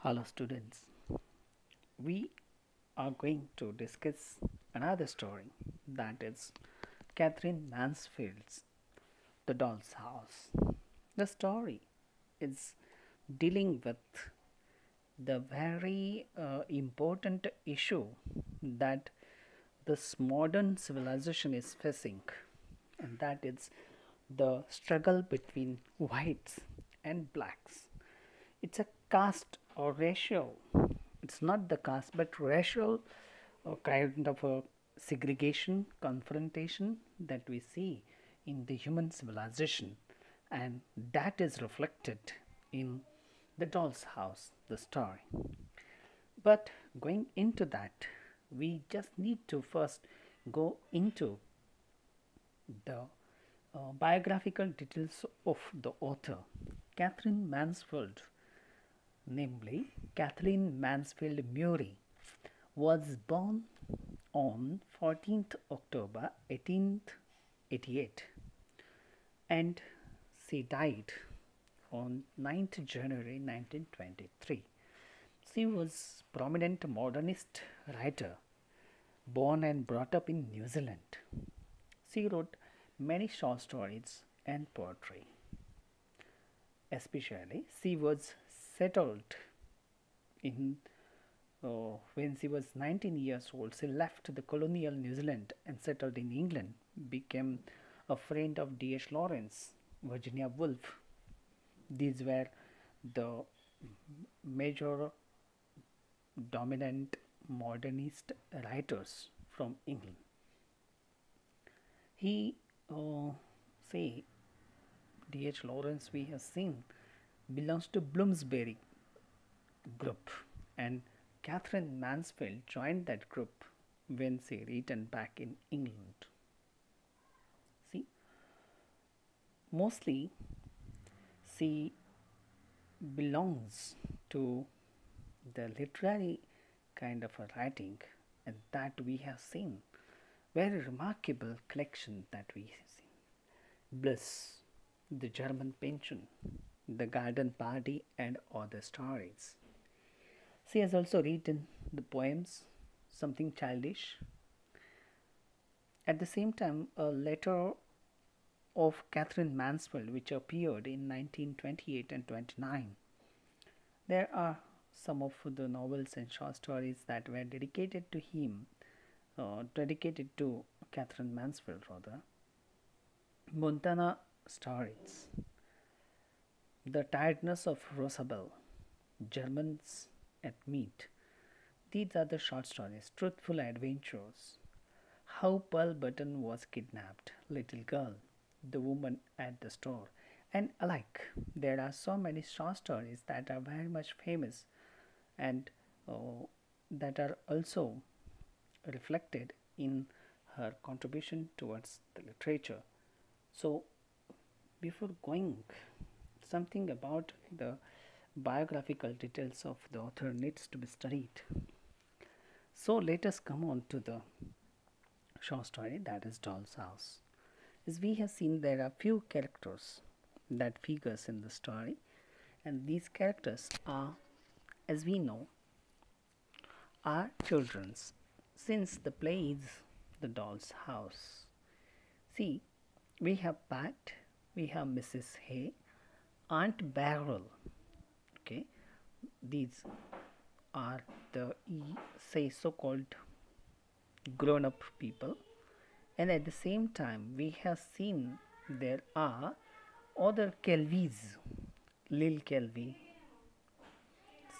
Hello, students. We are going to discuss another story, that is Catherine Mansfield's The Doll's House. The story is dealing with the very important issue that this modern civilization is facing, and that is the struggle between whites and blacks. It's a caste or racial, it's not the caste but racial kind of a segregation confrontation that we see in the human civilization, and that is reflected in the doll's house, the story. But going into that, we just need to first go into the biographical details of the author. Catherine Mansfield, namely Kathleen Mansfield Murray, was born on 14th October 1888, and she died on 9th January 1923. She was a prominent modernist writer born and brought up in New Zealand. She wrote many short stories and poetry. Especially, she was settled in when she was 19 years old. She left the colonial New Zealand and settled in England, became a friend of D.H. Lawrence, Virginia Woolf. These were the major dominant modernist writers from England. He say D.H. Lawrence, we have seen, belongs to Bloomsbury group, and Catherine Mansfield joined that group when she returned back in England. See, mostly she belongs to the literary kind of a writing, and that we have seen very remarkable collection that we have seen. Bliss, the German Pension, the Garden Party, and other stories. She has also written the poems Something Childish. At the same time, a letter of Catherine Mansfield, which appeared in 1928 and 29. There are some of the novels and short stories that were dedicated to him, dedicated to Catherine Mansfield rather. Montana Stories, The Tiredness of Rosabelle, Germans at Meat. These are the short stories. Truthful Adventures, How Pearl Button Was Kidnapped, Little Girl, The Woman at the Store, and alike. There are so many short stories that are very much famous and that are also reflected in her contribution towards the literature. So, before going, something about the biographical details of the author needs to be studied. So, let us come on to the short story, that is Doll's House. As we have seen, there are few characters that figures in the story, and these characters are, as we know, are children's, since the play is the Doll's House. See, we have Pat, we have Mrs. Hay, Aunt Beryl. Okay, these are the say so-called grown-up people, and at the same time we have seen there are other Kelvies. Lil Kelvy,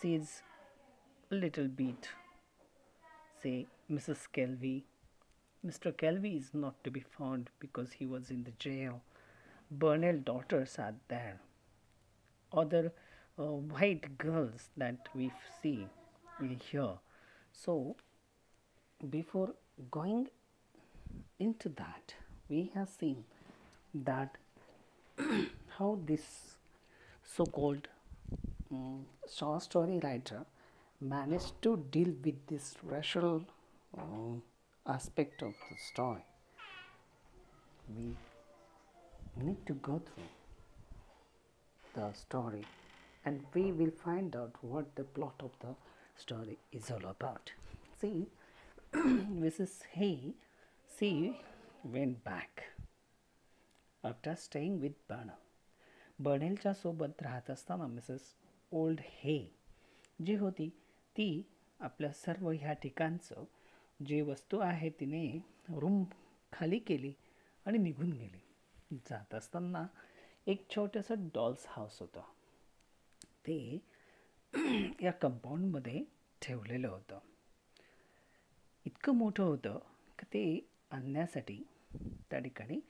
she is a little bit, say, Mrs. Kelvy. Mr. Kelvy is not to be found because he was in the jail. Burnell daughters are there. Other white girls that we see here. So, before going into that, we have seen that how this so-called short story writer managed to deal with this racial aspect of the story. We need to go through the story and we will find out what the plot of the story is all about. See, Mrs. Hay, she went back after staying with Bernal. बर्नेलच्या सोबत राहत असताना Mrs old हे जी होती ती आपल्या सर्व ह्या ठिकाणचं जे वस्तू आहे तिने रूम खाली केली आणि निघून गेली. जात असताना एक छोटंसं डॉल्स हाऊस होतं. ते या कंपाऊंडमध्ये ठेवलेलं होतं. इतकं मोठं होतं की ते आणण्यासाठी त्या ठिकाणी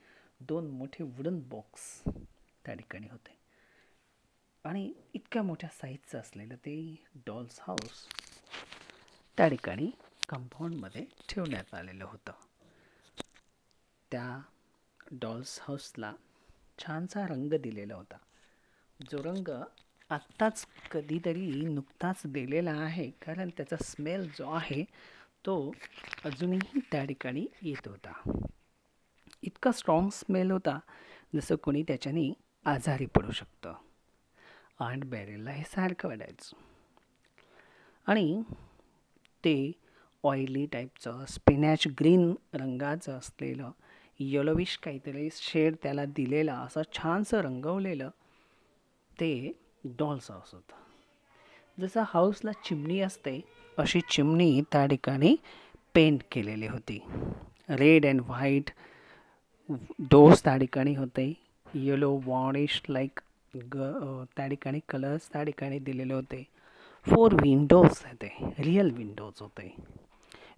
2 मोठे वुडन बॉक्स त्या ठिकाणी होते आणि इतक्या मोठ्या साईजचं असलेलं ते डॉल्स हाऊस त्या ठिकाणी कंपाऊंडमध्ये ठेवण्यात आलेलं होतं. त्या डॉल्स हाऊसला छानसा रंग दिलेला होता, जो रंग आत्ताच कधीतरी नुकताच दिलेला आहे, कारण त्याचा स्मेल जो आहे तो अजूनही त्या ठिकाणी येत होता. इतका स्ट्रॉंग स्मेल होता जसं कोणी त्याच्याने आजारी पडू शकतं. ऑन्ट बेरिलला हे सारखं वाटायचं. आणि ते ऑइली टाईपचं स्पिनॅच ग्रीन रंगाचं असलेलं येलोविश काहीतरी शेड त्याला दिलेलं असं छानसं रंगवलेलं ते डॉल्स हाऊस होतं. जसं हाऊसला चिमणी असते अशी चिमणी त्या ठिकाणी पेंट केलेली होती. रेड अँड व्हाईट डोर्स त्या ठिकाणी होते. येलो वॉनिश लाईक त्या ठिकाणी कलर्स त्या ठिकाणी दिलेले होते. 4 विंडोज होते, रिअल विंडोज होते.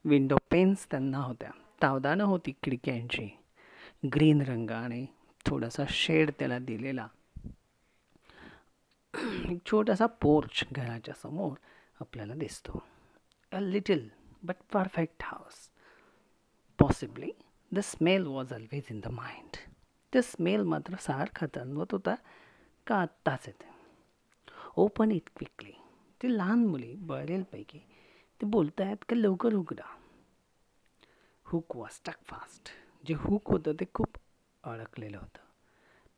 विंडो पेन्स त्यांना होत्या. तावदानं होती खिडक्यांची. ग्रीन रंगाने थोडासा शेड त्याला दिलेला. एक छोटासा पोर्च घराच्या समोर आपल्याला दिसतो. A little but perfect house. Possibly the smell was always in the mind. ते स्मेल मात्र सारखा जाणवत होता का आत्ताच येते. Open it quickly. ती लहान मुली बरेलपैकी ते बोलत आहेत का लवकर उघडा. Hook was stuck fast. जे हुक होतं ते खूप अडकलेलं होतं.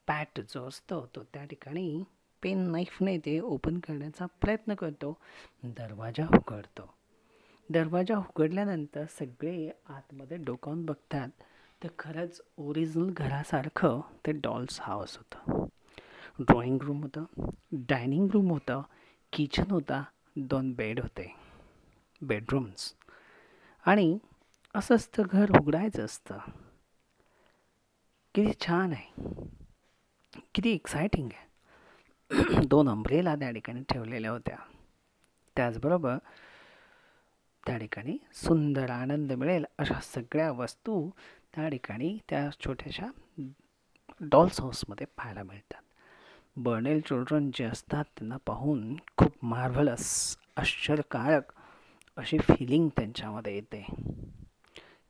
पॅट जो असतो तो त्या ठिकाणी पेन नाईफने ते ओपन करण्याचा प्रयत्न करतो. दरवाजा उघडतो. दरवाजा उघडल्यानंतर सगळे आतमध्ये डोकावून बघतात तर खरंच ओरिजिनल घरासारखं ते डॉल्स हाऊस होतं. ड्रॉइंग रूम होतं, डायनिंग रूम होतं, किचन होता, 2 बेड होते, बेडरूम्स. आणि असंच तर घर उघडायचं असतं. किती छान आहे, किती एक्सायटिंग आहे. 2 अम्ब्रेला त्या ठिकाणी ठेवलेल्या होत्या. त्याचबरोबर त्या ठिकाणी सुंदर आनंद मिळेल अशा सगळ्या वस्तू त्या ठिकाणी त्या छोट्याशा डॉल्स हाऊसमध्ये पाहायला मिळतात. बर्नेल चिल्ड्रन जे असतात त्यांना पाहून खूप मार्व्हलस, आश्चर्यकारक अशी फिलिंग त्यांच्यामध्ये येते.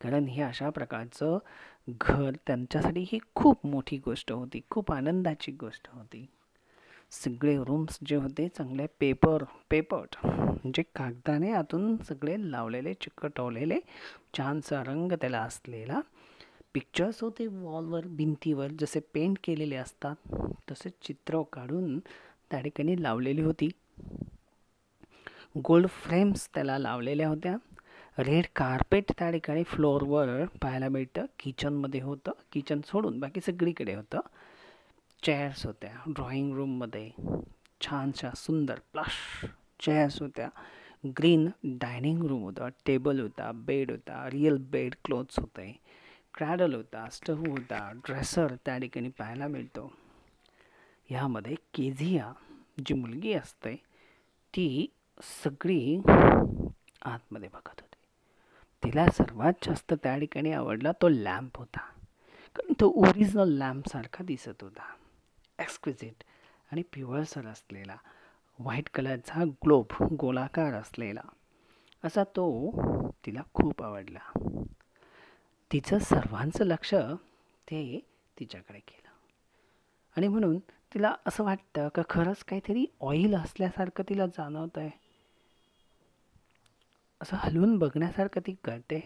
कारण ही अशा प्रकारचं घर त्यांच्यासाठी ही खूप मोठी गोष्ट होती, खूप आनंदाची गोष्ट होती. सगळे रूम्स जे होते चांगले पेपर्ड म्हणजे कागदाने आतून सगळे लावलेले, चिकटवलेले, छानसा रंग त्याला असलेला. पिक्चर्स होते वॉलवर, भिंतीवर जसे पेंट केलेले असतात तसे चित्र काढून त्या ठिकाणी लावलेली होती. गोल्ड फ्रेम्स त्याला लावलेल्या होत्या. रेड कार्पेट त्या ठिकाणी फ्लोअरवर पाहायला मिळतं. किचनमध्ये होतं, किचन सोडून बाकी सगळीकडे होतं. चेअर्स होत्या ड्रॉइंग रूममध्ये, छानशा सुंदर प्लश चेअर्स होत्या. ग्रीन डायनिंग रूम होता, टेबल होता, बेड होता, रिअल बेड क्लोथ्स होते, क्रॅडल होता, स्टव होता, ड्रेसर त्या ठिकाणी पाहायला मिळतो. ह्यामध्ये केझिया जी मुलगी असते ती सगळी आतमध्ये बघत होती. तिला सर्वात जास्त त्या ठिकाणी आवडला तो लॅम्प होता, कारण तो ओरिजिनल लॅम्पसारखा दिसत होता. एक्सक्विजिट आणि पिवळसर असलेला, व्हाईट कलरचा ग्लोब गोलाकार असलेला असा तो तिला खूप आवडला. तिचं सर्वांचं लक्ष ते तिच्याकडे केलं आणि म्हणून तिला असं वाटतं का खरंच काहीतरी ऑइल असल्यासारखं तिला जाणवत आहे. असं हलवून बघण्यासारखं ती करते.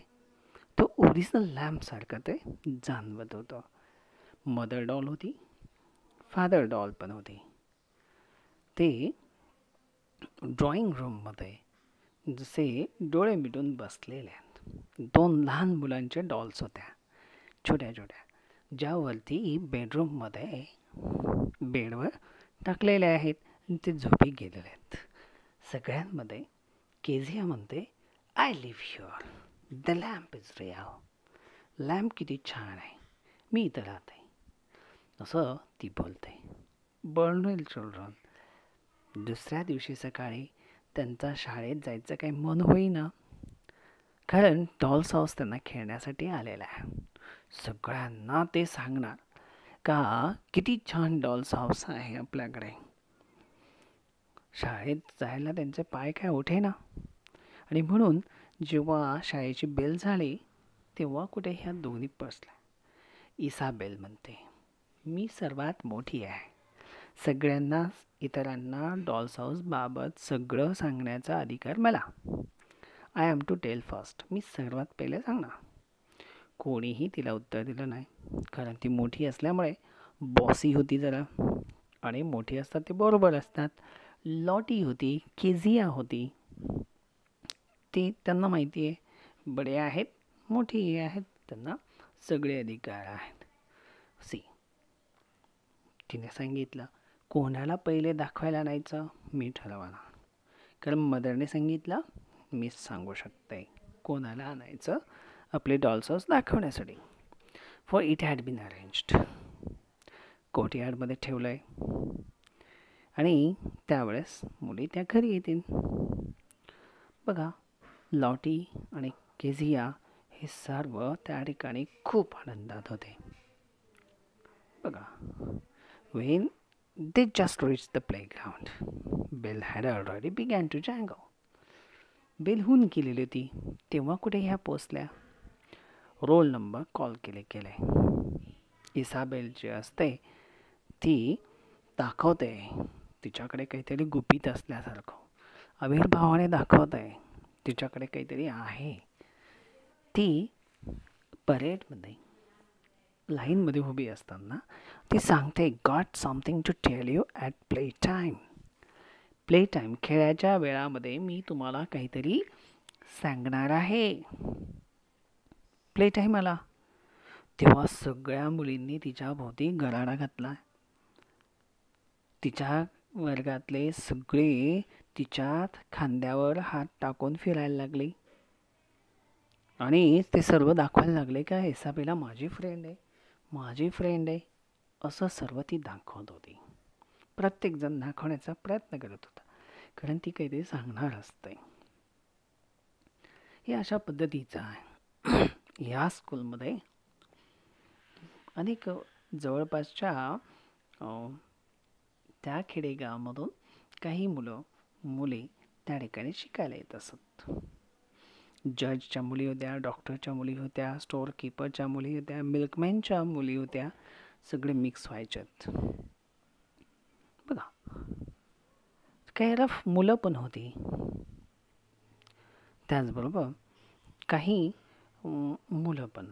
तो ओरिजिनल लॅम्पसारखं ते जाणवत होतं. मदर डॉल होती, फादर डॉल पण होती. ते ड्रॉइंग रूममध्ये जसे डोळे मिटून बसलेले आहेत 2 लहान मुलांच्या डॉल्स होत्या, छोट्या छोट्या, ज्यावरती बेडरूममध्ये बेडवर टाकलेले आहेत आणि ते झोपी गेलेले आहेत. सगळ्यांमध्ये केझिया म्हणते, I live here, the lamp is real. Lamp किती छान आहे, मी इथं राहते, असं ती बोलते. बर्नवेल चिल्ड्रन दुसऱ्या दिवशी सकाळी त्यांचा शाळेत जायचं काही मन होईना, कारण डॉल्स हाऊस त्यांना खेळण्यासाठी आलेला आहे. सगळ्यांना ते सांगणार का किती छान डॉल्स हाऊस आहे आपल्याकडे. शाळेत जायला त्यांचे पाय काय उठे ना, आणि म्हणून जेव्हा शाळेची बेल झाली तेव्हा कुठे ह्या दोन्ही बसल्या. इसाबेल म्हणते, मी सर्वात मोठी आहे, सगळ्यांना इतरांना डॉल्स हाऊस बाबत सगळं सांगण्याचा अधिकार मला. I am to tell first, मी सर्वात पहिले सांगणार. कोणीही तिला उत्तर दिलं नाही, कारण ती मोठी असल्यामुळे बॉसी होती जरा, आणि मोठी असतात ते बरोबर असतात. लॉटी होती, केझिया होती, ते त्यांना माहिती आहे बडे आहेत, मोठी आहेत, त्यांना सगळे अधिकार आहेत. सी तिने सांगितलं, कोणाला पहिले दाखवायला न्यायचं मी ठरवणार, कारण मदरने सांगितलं मीच सांगू शकते कोणाला आणायचं आपले डॉल्स हाऊस दाखवण्यासाठी. For it had been arranged. कोर्टयार्डमध्ये ठेवलं आहे आणि त्यावेळेस मुली त्या घरी येतील. बघा, लॉटी आणि केझिया हे सर्व त्या ठिकाणी खूप आनंदात होते. बघा, when they just reached the playground, Bell had already began to jangle. Bell हून केलेली होती तेव्हा कुठे ह्या पोचल्या. रोल नंबर कॉल केले. इसाबेल जी असते ती दाखवते तिच्याकडे काहीतरी गुपित असल्यासारखं, आविर्भावाने दाखवते तिच्याकडे काहीतरी आहे. ती परेडमध्ये लाईनमध्ये उभी असताना ती सांगते, got something to tell you at play time. Play time खेळाच्या वेळामध्ये मी तुम्हाला काहीतरी सांगणार आहे. प्ले टाईम आला तेव्हा सगळ्या मुलींनी तिच्या भोवती गराडा घातला. तिच्या वर्गातले सगळे तिच्यात खांद्यावर हात टाकून फिरायला लागले आणि ते सर्व दाखवायला लागले का इसाबेला माझी फ्रेंड आहे, माझी फ्रेंड आहे, असं सर्व ती दाखवत होती. प्रत्येकजण दाखवण्याचा प्रयत्न करत होता, कारण ती काहीतरी सांगणार असते. हे अशा पद्धतीचं आहे. या स्कूलमध्ये अनेक जवळपासच्या त्या खेडेगावामधून काही मुली त्या ठिकाणी शिकायला येत असत. जजच्या मुली होत्या, डॉक्टरच्या मुली होत्या, स्टोअर कीपरच्या मुली होत्या, मिल्कमॅनच्या मुली होत्या, सगळे मिक्स व्हायच्यात. बघा, काही रफ मुलं पण होती. त्याचबरोबर काही मुलं पण,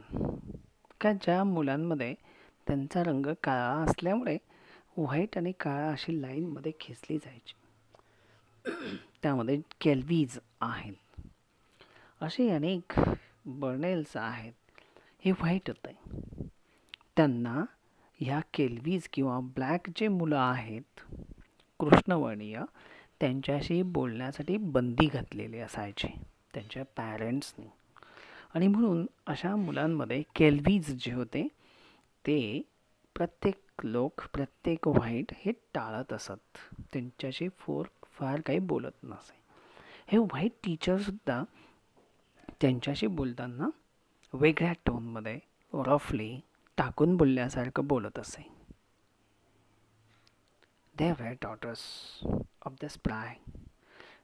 का ज्या मुलांमध्ये त्यांचा रंग काळा असल्यामुळे व्हाईट आणि काळा अशी लाईनमध्ये खेचली जायची. त्यामध्ये केल्वीज आहेत, असे अनेक बर्नेल्स आहेत. हे व्हाईट होते. त्यांना ह्या केल्वीज किंवा ब्लॅक जे मुलं आहेत कृष्णवर्णीय, त्यांच्याशी बोलण्यासाठी बंदी घातलेली असायची त्यांच्या पॅरेंट्सनी. आणि म्हणून अशा मुलांमध्ये केल्वीज जे होते ते प्रत्येक व्हाईट हे टाळत असत, त्यांच्याशी फार काही बोलत नसे. हे व्हाईट टीचरसुद्धा त्यांच्याशी बोलताना वेगळ्या टोनमध्ये रफली टाकून बोलल्यासारखं बोलत असे. They were daughters of the spry.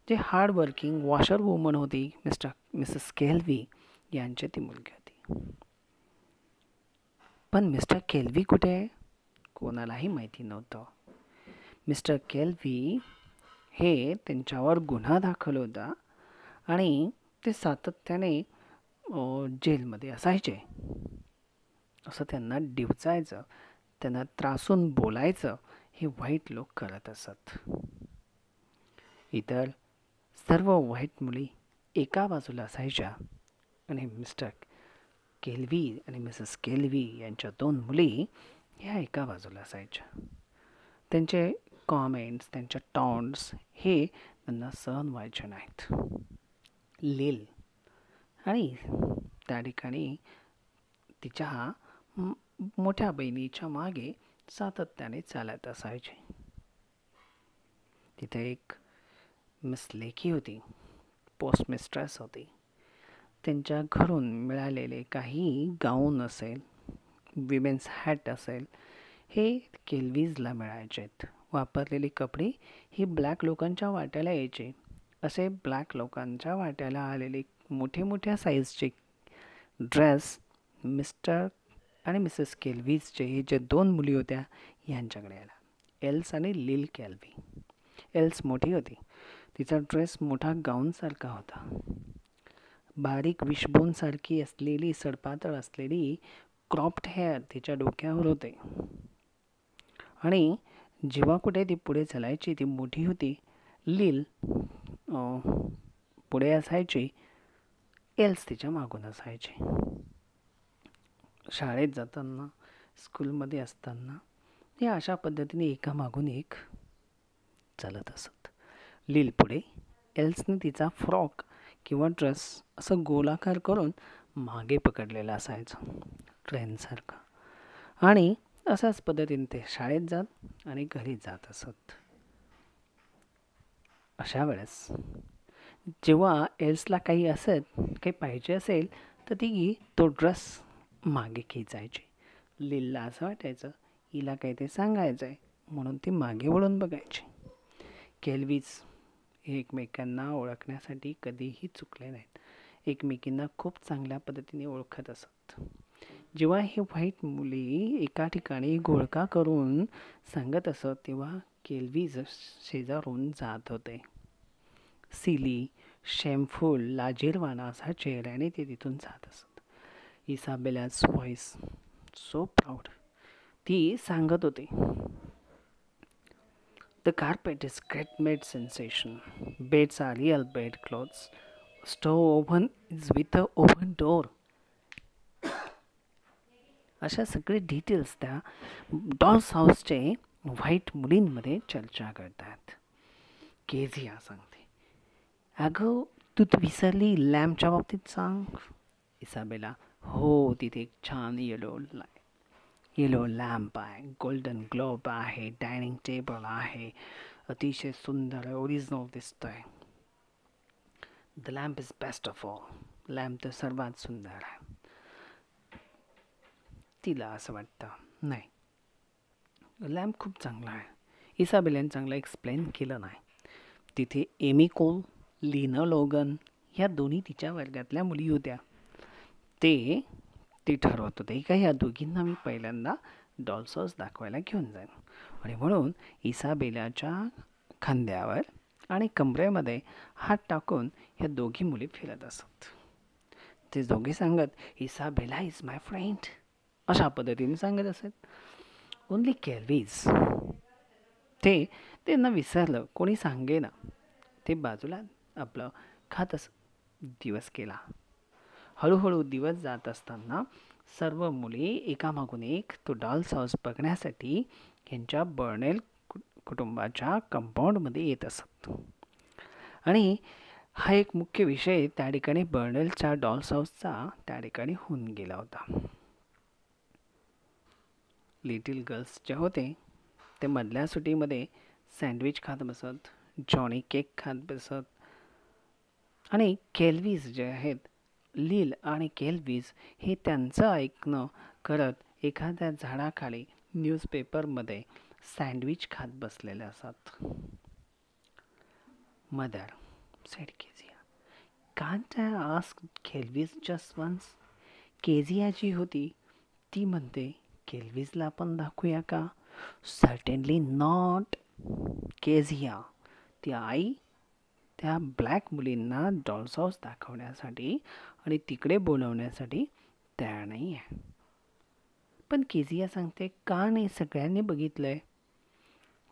जे हार्ड वर्किंग वॉशर वुमन होती मिसेस केल्वी यांची ती मुलगी होती. पण मिस्टर केल्वी कुठे आहे कोणालाही माहिती नव्हतं. मिस्टर केल्वी हे त्यांच्यावर गुन्हा दाखल होता आणि ते सातत्याने जेलमध्ये असायचे. असं त्यांना डिवचायचं, त्यांना त्रासून बोलायचं हे व्हाईट लोक करत असत. इतर सर्व व्हाईट मुली एका बाजूला असायच्या आणि मिस्टर केल्वी आणि मिसेस केल्वी यांच्या 2 मुली ह्या एका बाजूला असायच्या. त्यांचे कॉमेंट्स, त्यांच्या टॉन्ट्स हे त्यांना सहन व्हायचे नाहीत. लिल आणि त्या ठिकाणी तिच्या मोठ्या बहिणीच्या मागे सातत्याने चालत असायचे. तिथे एक मिस लेखी होती, पोस्ट मिस्ट्रेस होती. त्यांच्या घरून मिळालेले काही गाऊन असेल, विमेन्स हॅट असेल, हे केल्वीजला मिळायचेत. वापरलेली कपडे ही ब्लॅक लोकांच्या वाट्याला यायचे. असे ब्लॅक लोकांच्या वाट्याला आलेले मोठे मोठ्या साईजचे ड्रेस मिस्टर आणि मिसेस केल्वीजचे हे जे 2 मुली होत्या यांच्याकडे आला. एल्स आणि लिल केल्वी. एल्स मोठी होती. तिचा ड्रेस मोठा गाऊनसारखा होता. बारीक विशबोनसारखी असलेली सडपातळ असलेली क्रॉप्ड हेअर तिच्या डोक्यावर होते. आणि जेव्हा कुठे ती पुढे चालायची ती मोठी होती. लिल पुढे असायची, एल्स तिच्या मागून असायचे. शाळेत जाताना, स्कूलमध्ये असताना हे अशा पद्धतीने एकामागून एक चालत असत. लिल पुढे, एल्सने तिचा फ्रॉक किंवा ड्रेस असं गोलाकार करून मागे पकडलेला असायचा, ट्रेनसारखा. आणि अशाच पद्धतीने ते शाळेत जात आणि घरी जात असत. अशा वेळेस जेव्हा एल्सला काही पाहिजे असेल तर ती तो ड्रेस मागे खेचायची. लिलला असं वाटायचं हिला काही ते सांगायचं आहे म्हणून ती मागे वळून बघायची. केल्वीज एकमेकांना ओळखण्यासाठी कधीही चुकले नाहीत. एकमेकींना खूप चांगल्या पद्धतीने ओळखत असत. जेव्हा हे व्हाईट मुली एका ठिकाणी घोळका करून सांगत असत तेव्हा केल्वीज शेजारून जात होते. सिली, शेमफुल, लाजिरवाणा असा चेहऱ्याने ते तिथून जात असत. इसाबेला's व्हॉइस सो प्राऊड. ती सांगत होती, The carpet is great made sensation. Beds are real bed clothes. Stove oven is with a oven door. अशा सगळे डिटेल्स त्या डॉल्स हाऊसचे व्हाईट मुलींमध्ये चर्चा करतात. केझिया सांगते, अगं तू विसरली लॅम्पच्या बाबतीत सांग. इसाबेला, हो तिथे एक छान येलो लॅम्प आहे, गोल्डन ग्लोब आहे, डायनिंग टेबल आहे, अतिशय सुंदर ओरिजिनल दिसतोय. The lamp is best of all. Lamp तर सर्वात सुंदर आहे. तिला असं वाटतं नाही, लॅम्प खूप चांगला आहे. इसाबेलाने चांगलं एक्सप्लेन केलं नाही. तिथे एमी कोल, लीना लोगन ह्या दोन्ही तिच्या वर्गातल्या मुली होत्या. ते ठरवत होते का ह्या दोघींना मी पहिल्यांदा डॉल्स हाऊस दाखवायला घेऊन जाईन. आणि म्हणून इसाबेलाच्या खांद्यावर आणि कमरेमध्ये हात टाकून ह्या दोघी मुली फिरत असत. ते दोघे सांगत, इसाबेला इज माय फ्रेंड, अशा पद्धतीने सांगत असत. ओनली केल्वीज त्यांना विसरलं, कोणी सांगेना. ते बाजूला आपलं खात असत. दिवस केला. हळूहळू दिवस जात असताना सर्व मुली एकामागून एक तो डॉल्स हाऊस बघण्यासाठी यांच्या बर्नेल कुटुंबाच्या कंपाऊंडमध्ये येत असत. आणि हा एक मुख्य विषय त्या ठिकाणी बर्नेलच्या डॉल्स हाऊसचा त्या ठिकाणी होऊन गेला होता. लिटिल गर्ल्स जे होते ते मधल्या सुट्टीमध्ये सँडविच खात बसत, जॉनी केक खात बसत. आणि केल्वीज जे आहेत, लील आणि केल्वीज हे त्यांचं ऐकणं करत एखाद्या झाडाखाली न्यूजपेपरमध्ये सँडविच खात बसलेले असतात. Mother said Kezia, can't I ask Kelveys just once. Kezia जी होती ती म्हणते, केल्वीजला पण दाखवूया का? Certainly not. केझिया ती आई त्या ब्लॅक मुलींना डॉल्स हाऊस दाखवण्यासाठी आणि तिकडे बोलवण्यासाठी तयार नाही आहे. पण केझिया सांगते, का नाही, सगळ्यांनी बघितलंय.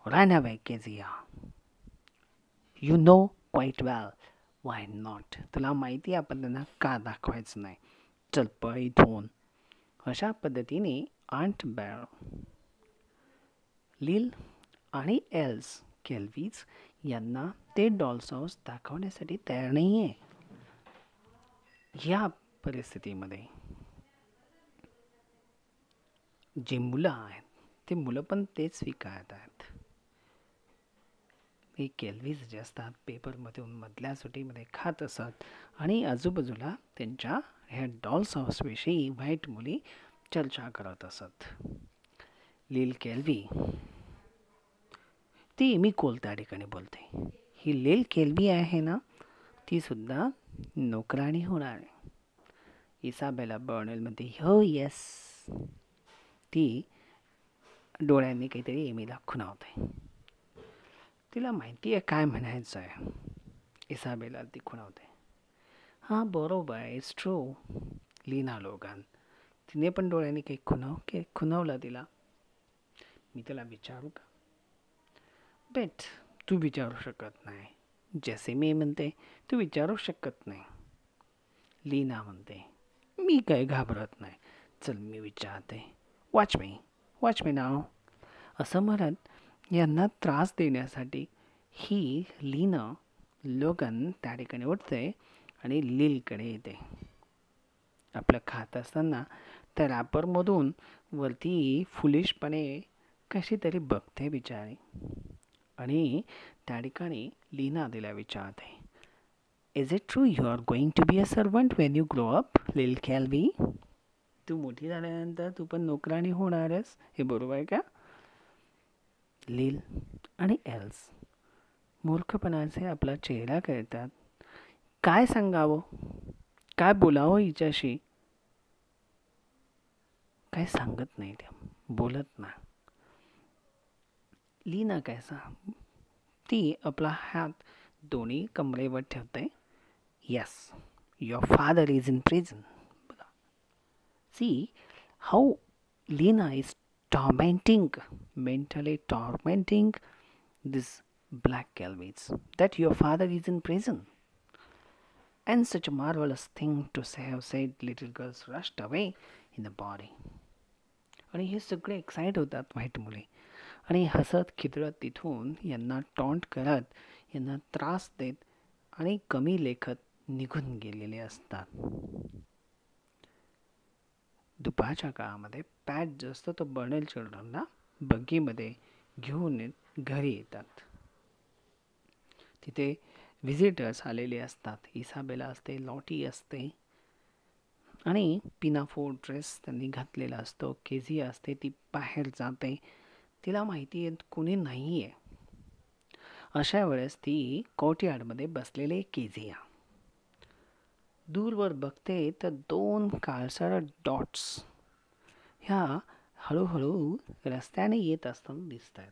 Run away Kezia, you know quite well why not. तुला माहिती आहे आपण त्यांना का दाखवायचं नाही. चल पळ इथून. अशा पद्धतीने आंट बेर, लिल आणि एल्स केल्वीज यांना ते डॉल्स हाऊस दाखवण्यासाठी तयार नाही आहे. या परिस्थितीमध्ये जी मुलं आहेत ते मुलं पण तेच स्वीकारत आहेत. हे केल्वीज जे असतात पेपरमधून मधल्या सुटीमध्ये खात असत आणि आजूबाजूला त्यांच्या ह्या डॉल्स हाऊसविषयी व्हाईट मुली चर्चा करत असत. लिल केल्वी ती एमी कोल त्या ठिकाणी बोलते. ही लिल केल्वी आहे ना, ती सुद्धा नोकराणी होणार आहे. इसाबेला बर्नेल म्हणते हो येस. ती डोळ्यांनी काहीतरी एमीला खुणावते. तिला माहिती आहे काय म्हणायचं आहे. इसाबेला ती खुणावते. हां बरोबर आहे, इट्स ट्रू. लीना लोगन तिने पण डोळ्यांनी काही खुणवलं तिला. मी त्याला विचारू का? बेट तू विचारू शकत नाही. जसे मी म्हणते तू विचारू शकत नाही. लीना म्हणते मी काय घाबरत नाही. चल मी विचारते. वॉच मी नाव. असं म्हणत यांना त्रास देण्यासाठी ही लीना लोगन त्या ठिकाणी उठते आणि लिलकडे येते. आपलं खात असताना त्या रॅपरमधून वरती फुलिशपणे कशी तरी बघते बिचारी आणि त्या ठिकाणी लीना तिला विचारते is it true you are going to be a servant when you grow up Lil Kelvey. तू मोठी झाल्यानंतर तू पण नोकराणी होणारच, हे बरोबर आहे का? लिल आणि एल्स मूर्खपणाचे आपला चेहरा करतात. काय सांगावं, काय बोलावं हिच्याशी, काय सांगत नाही. त्या बोलत ना. लीना काय सांग, ती आपला हात दोन्ही कमरेवर ठेवते. Yes your father is in prison. See how Lena is mentally tormenting this black Kelvies, that your father is in prison. And such a marvelous thing to have said. Little girls rushed away in the body. आणि हे सगळे excite होतात white मुली आणि हसत खिदळत तिथून यांना taunt करत, यांना त्रास देत आणि कमी लेखत निघून गेलेले असतात. दुपारच्या काळामध्ये पॅट जो असतो तो बर्नेल चिल्ड्रनला बग्गीमध्ये घेऊन घरी येतात. तिथे व्हिजिटर्स आलेले असतात. इसाबेला असते, लॉटी असते आणि पिनाफोर ड्रेस त्यांनी घातलेला असतो. केझिया असते, ती बाहेर जाते. तिला माहिती आहे कोणी नाही आहे. अशा वेळेस ती कोर्टयार्डमध्ये बसलेले केझिया दूरवर बघते तर 2 काळसर डॉट्स ह्या हळूहळू रस्त्याने येत असताना दिसत आहेत.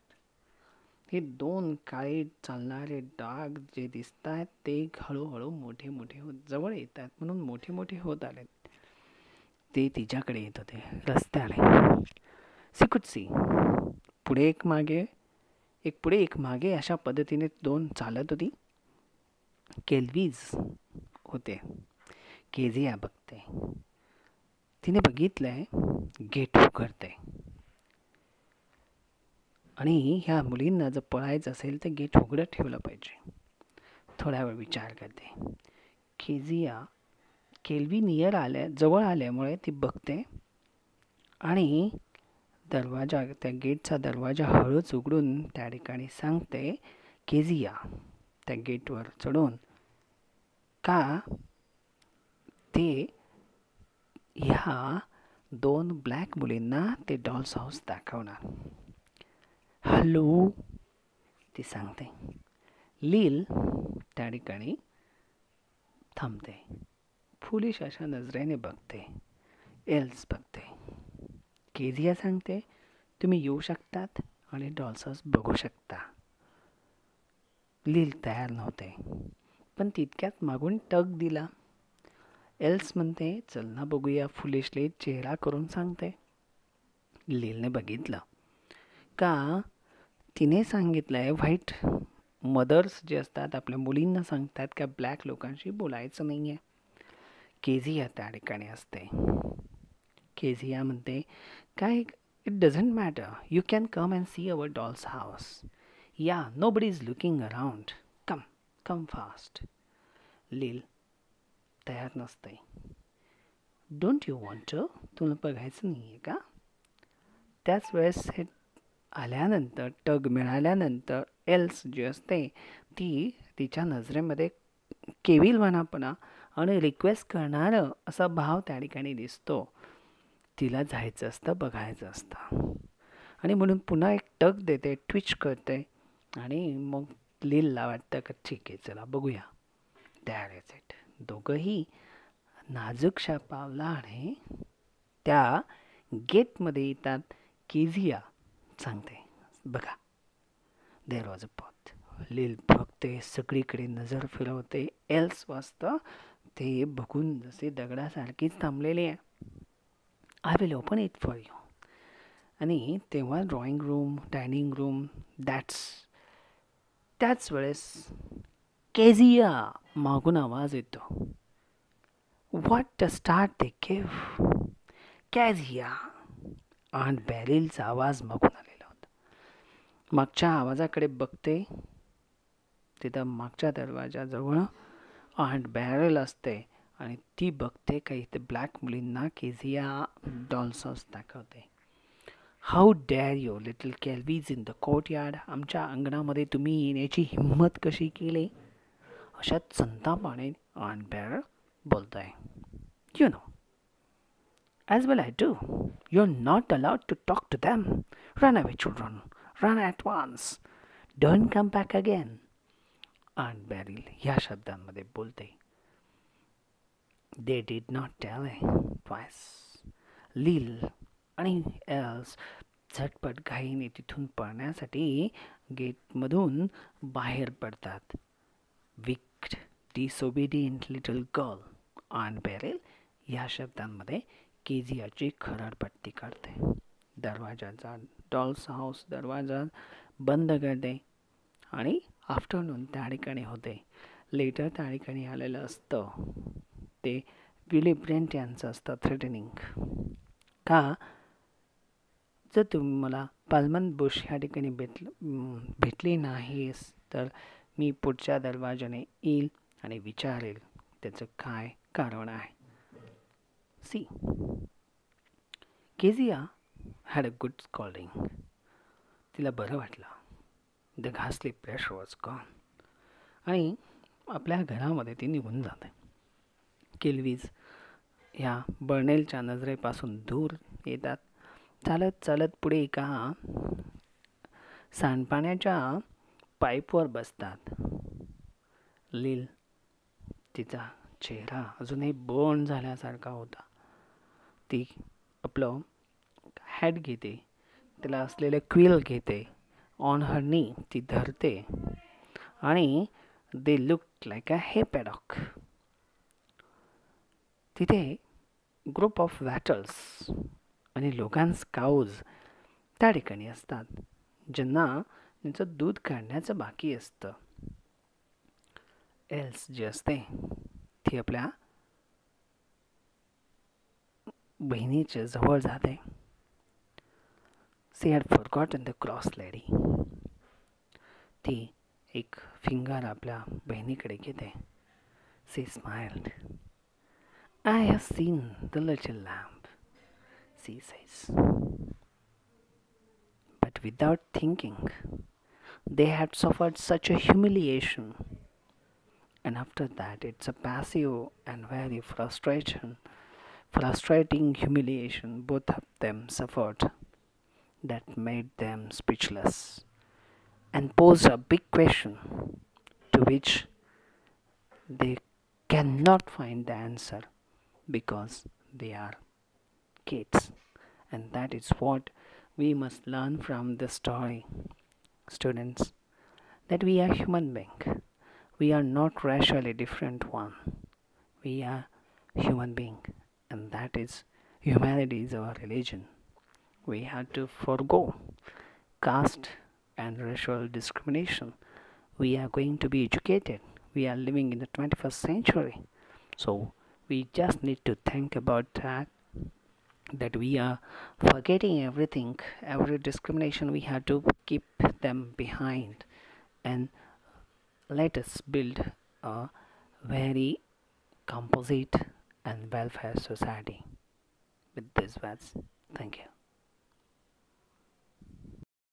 हे 2 काळे चालणारे डाग जे दिसत आहेत ते हळूहळू मोठे मोठे होत जवळ येत आहेत, म्हणून मोठे मोठे होत आले. ते तिच्याकडे येत होते रस्त्याने. सिकुटसी पुढे एक मागे, एक पुढे एक मागे अशा पद्धतीने 2 चालत होती. केल्वीज होते. केझिया बघते. तिने बघितलंय गेट उघडते आणि ह्या मुलींना जर पळायचं असेल तर गेट उघडं ठेवलं पाहिजे. थोडा वेळ विचार करते. केल्वी जवळ आल्यामुळे ती बघते आणि त्या गेटचा दरवाजा हळूच उघडून त्या ठिकाणी सांगते केझिया त्या गेटवर चढून का ते ह्या 2 ब्लॅक मुलींना ते डॉल्स हाऊस दाखवणार. हॅलो ती सांगते. लील त्या ठिकाणी थांबते. फुलिश अशा नजरेने बघते. एल्स बघते. केझिया सांगते तुम्ही येऊ शकतात आणि डॉल्स हाऊस बघू शकता. लील तयार नव्हते पण तितक्यात मागून टक दिला. एल्स म्हणते चल ना बघूया. फुलिशली चेहरा करून सांगते. लीलने बघितलं का तिने सांगितलंय व्हाईट मदर्स जे असतात आपल्या मुलींना सांगतात का ब्लॅक लोकांशी बोलायचं नाही आहे. केझिया त्या ठिकाणी असते. केझिया म्हणते काय, it doesn't matter, you can come and see our dolls house. या, nobody is looking around, come come fast. Lil तयार नसते. डोंट यू वॉन्ट टू, तुला बघायचं नाही आहे का? त्याच वेळेस हे आल्यानंतर, टग मिळाल्यानंतर एल्स जी असते ती तिच्या नजरेमध्ये केविलवानापणा आणि रिक्वेस्ट करणारं असा भाव त्या ठिकाणी दिसतो. तिला जायचं असतं, बघायचं असतं, आणि म्हणून पुन्हा एक टग देते, ट्विच करते, आणि मग लीलला वाटतं का ठीक आहे, चला बघूया. That is it. दोघंही नाजूकशा पावलाने त्या गेटमध्ये येतात. केझिया सांगते बघा, देर वॉज अ पॉथ. लील बघते, सगळीकडे नजर फिरवते. एल्स वाजतं ते बघून जसे दगडासारखीच थांबलेली आहे. I will open it for you. आणि तेव्हा ड्रॉइंग रूम, डायनिंग रूम, त्याच वेळेस केझिया मागून आवाज येतो. What a start they give. Kezia. Aunt बेरिलचा आवाज मागून आलेला होता. मागच्या आवाजाकडे बघते, तिथं मागच्या दरवाजाजवळ ऑन्ट बेरिल असते, आणि ती बघते का इथे ब्लॅक मुलींना केझिया डॉल्स हाऊस दाखवते. How dare you little Kelveys in the courtyard. आमच्या अंगणामध्ये तुम्ही येण्याची हिंमत कशी केली? अशा संतापाने ऑन्ट बेरिल बोलतोय. यू नो, as well I do. You're not allowed to talk to them. Run away, children. Run at once. Don't come back again. ऑन्ट beryl ह्या शब्दांमध्ये बोलते. They did not tell twice. लील आणि एल्स झटपट घाईने तिथून पळण्यासाठी गेटमधून बाहेर पडतात. Wicked, disobedient little girl. Aunt Beryl या शब्दांमध्ये केझियाची खरडपट्टी काढते. दरवाजाचा, डॉल्स हाऊस दरवाजा बंद करते, आणि आफ्टरनून त्या ठिकाणी होते. लेटर त्या ठिकाणी आलेलं असतं ते विली ब्रेंट यांचं असतं थ्रेटनिंग. का, जर तुम्ही मला पाल्मन बुश ह्या ठिकाणी भेटली नाहीस तर मी पुढच्या दरवाजाने येईल आणि विचारेल त्याचं काय कारण आहे. See, Kezia had a good scolding. तिला बरं वाटलं. द घासली प्रेशर वॉज गॉन. आणि आपल्या घरामध्ये ती निघून जाते. केल्वीज ह्या बर्नेलच्या नजरेपासून दूर येतात. चालत चालत पुढे एका सांडपाण्याच्या पाईपवर बसतात. लील, तिचा चेहरा अजूनही बर्न झाल्यासारखा होता. ती आपलं हॅट घेते, तिला असलेलं क्विल घेते, ऑन हर नी ती धरते, आणि दे लुक लाईक अ हे पॅडॉक. तिथे ग्रुप ऑफ वॅटल्स आणि लोकांस काऊज त्या ठिकाणी असतात, ज्यांना त्यांचं दूध काढण्याचं बाकी असतं. एल्स जी असते ती आपल्या बहिणीच्या जवळ जाते. She had forgotten the cross lady. ती एक फिंगर आपल्या बहिणीकडे घेते. She smiled. I have seen the little lamb, she says. But without thinking, they had suffered such a humiliation. And after that, it's a passive and very frustrating humiliation both of them suffered that made them speechless and posed a big question to which they cannot find the answer because they are kids. And that is what we must learn from this story, students, that we are human beings. We are not racially different one. We are human being, and that is humanity is our religion. We have to forgo caste and racial discrimination. we are going to be educated. We are living in the 21st century. So we just need to think about that we are forgetting everything, every discrimination. We have to keep them behind, and let us build a very composite and welfare society. With these words, thank you.